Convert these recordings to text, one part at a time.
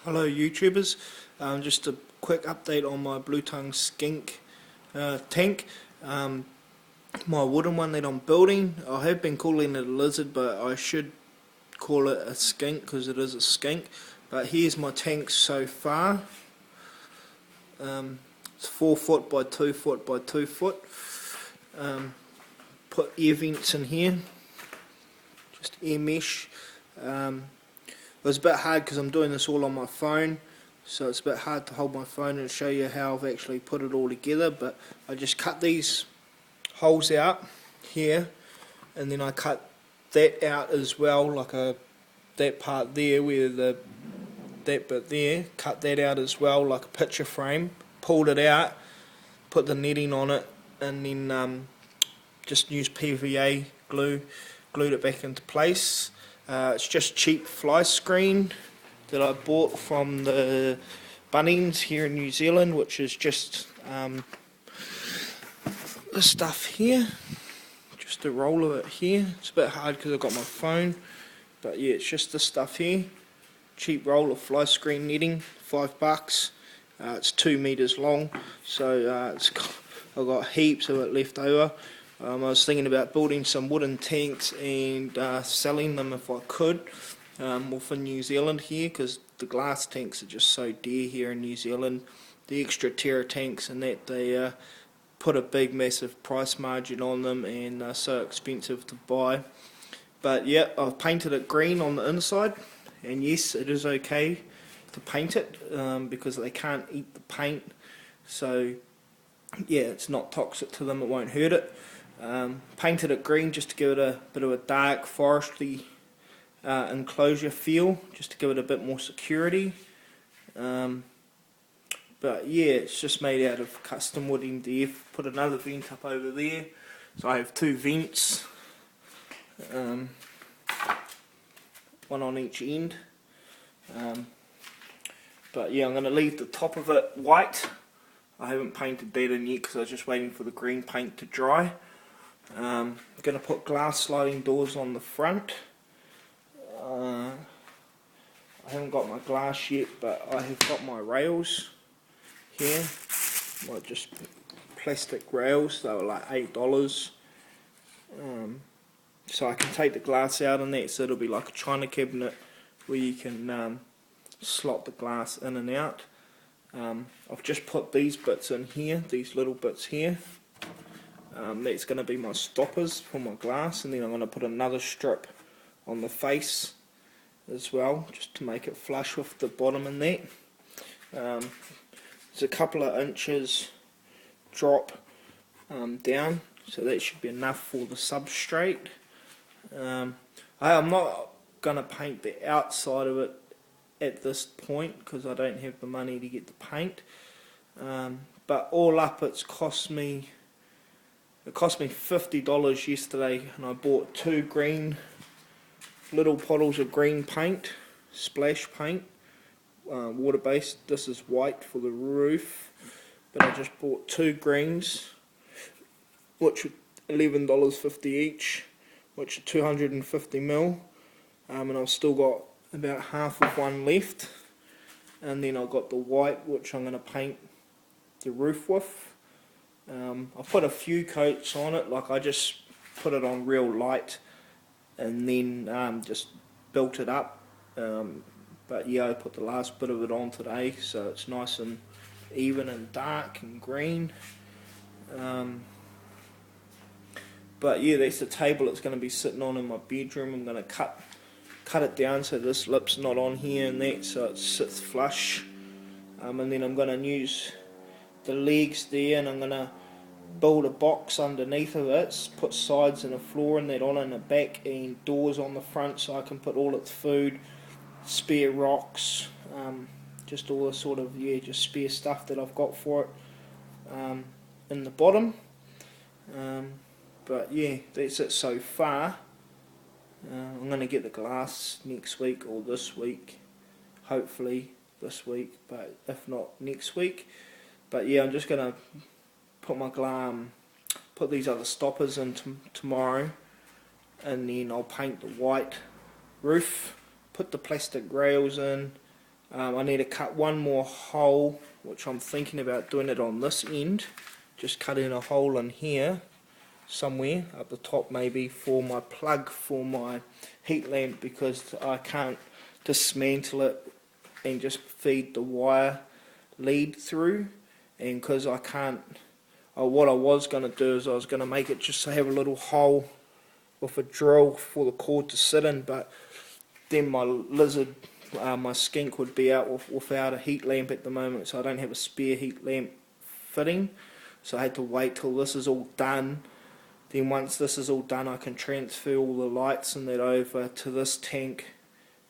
Hello YouTubers, just a quick update on my Blue Tongue skink tank. My wooden one that I'm building, I have been calling it a lizard, but I should call it a skink because it is a skink. But here's my tank so far. It's 4 foot by 2 foot by 2 foot. Put air vents in here, just air mesh. It was a bit hard because I'm doing this all on my phone, so it's a bit hard to hold my phone and show you how I've actually put it all together, but I just cut these holes out here, and then I cut that out as well, like that part there where that bit there, cut that out as well like a picture frame, pulled it out, put the netting on it, and then just used PVA glue, glued it back into place. It's just cheap fly screen that I bought from the Bunnings here in New Zealand, which is just this stuff here, just a roll of it here. It's a bit hard because I've got my phone, but yeah, it's just this stuff here. Cheap roll of fly screen netting, $5. It's 2 meters long, so I've got heaps of it left over. I was thinking about building some wooden tanks and selling them if I could, for New Zealand here, because the glass tanks are just so dear here in New Zealand. The extra terra tanks and that, they put a big massive price margin on them and they're so expensive to buy. But yeah, I've painted it green on the inside, and yes, it is okay to paint it because they can't eat the paint, so yeah, it's not toxic to them, it won't hurt it. Painted it green just to give it a bit of a dark forestry enclosure feel, just to give it a bit more security. But yeah, it's just made out of custom wood MDF. Put another vent up over there, so I have 2 vents, one on each end. But yeah, I'm going to leave the top of it white. I haven't painted that in yet because I was just waiting for the green paint to dry. I'm going to put glass sliding doors on the front. I haven't got my glass yet, but I have got my rails here. Like just plastic rails, they were like $8. So I can take the glass out and that, so it'll be like a china cabinet where you can slot the glass in and out. I've just put these bits in here, these little bits here. That's going to be my stoppers for my glass, and then I'm going to put another strip on the face as well, just to make it flush with the bottom and that. It's a couple of inches drop down, so that should be enough for the substrate. I'm not going to paint the outside of it at this point because I don't have the money to get the paint, but all up it cost me $50 yesterday, and I bought 2 green little bottles of green paint, splash paint, water based. This is white for the roof, but I just bought 2 greens, which are $11.50 each, which are 250 ml, and I've still got about half of one left, and then I've got the white which I'm going to paint the roof with. I put a few coats on it, like I just put it on real light and then just built it up, but yeah, I put the last bit of it on today, so it's nice and even and dark and green. But yeah, that's the table it's going to be sitting on in my bedroom. I'm going to cut it down so this lip's not on here and that, so it sits flush, and then I'm going to use the legs there, and I'm going to build a box underneath of it, put sides and a floor and that on in the back, and doors on the front so I can put all its food, spare rocks, just all the sort of, yeah, just spare stuff that I've got for it in the bottom. But yeah, that's it so far. I'm going to get the glass next week or this week, hopefully this week, but if not next week. But yeah, I'm just going to put these other stoppers in tomorrow, and then I'll paint the white roof, put the plastic rails in. I need to cut one more hole, which I'm thinking about doing it on this end, just cutting a hole in here somewhere up the top maybe for my plug for my heat lamp, because I can't dismantle it and just feed the wire lead through, and because I can't, what I was going to do is I was going to make it just to have a little hole with a drill for the cord to sit in, but then my lizard, my skink would be out without a heat lamp at the moment, so I don't have a spare heat lamp fitting, so I had to wait till this is all done. Then once this is all done, I can transfer all the lights and that over to this tank,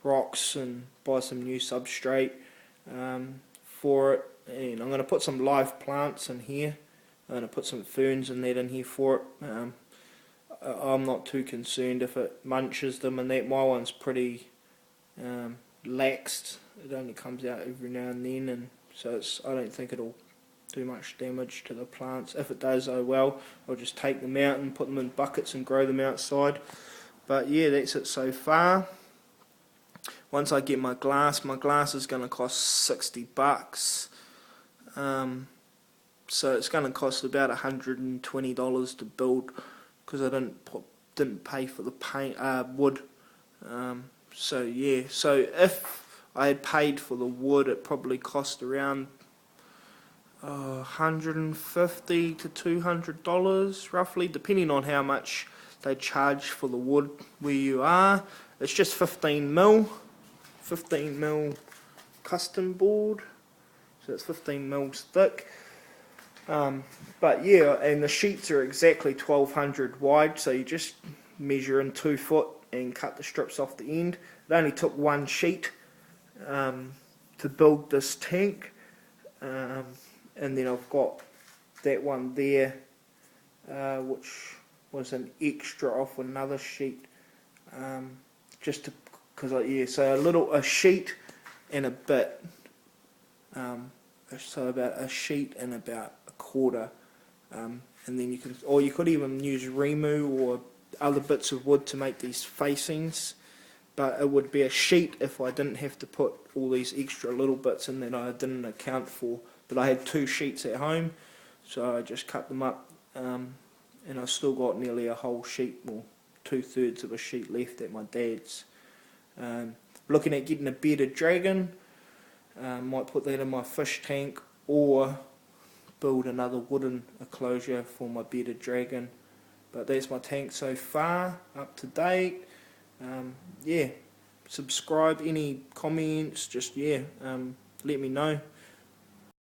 rocks, and buy some new substrate for it. And I'm going to put some live plants in here. I'm going to put some ferns and that in here for it. I'm not too concerned if it munches them and that. My one's pretty laxed. It only comes out every now and then, and so I don't think it'll do much damage to the plants. If it does, oh well, I'll just take them out and put them in buckets and grow them outside. But yeah, that's it so far. Once I get my glass is going to cost $60. So it's going to cost about $120 to build, because I didn't pay for the paint wood. So yeah, so if I had paid for the wood, it probably cost around $150 to $200 roughly, depending on how much they charge for the wood where you are. It's just 15 mil custom board, so it's 15 mils thick. But yeah, and the sheets are exactly 1200 wide, so you just measure in 2 foot and cut the strips off the end. It only took one sheet to build this tank, and then I've got that one there, which was an extra off another sheet, just because so a sheet and a bit, so about a sheet and about a quarter, and then you could even use Remu or other bits of wood to make these facings, but it would be a sheet if I didn't have to put all these extra little bits in that I didn't account for. But I had 2 sheets at home, so I just cut them up, and I've still got nearly a whole sheet, or 2/3 of a sheet left at my dad's. Looking at getting a bearded dragon. Might put that in my fish tank, or build another wooden enclosure for my bearded dragon. But that's my tank so far, up to date. Yeah, subscribe, any comments, just let me know.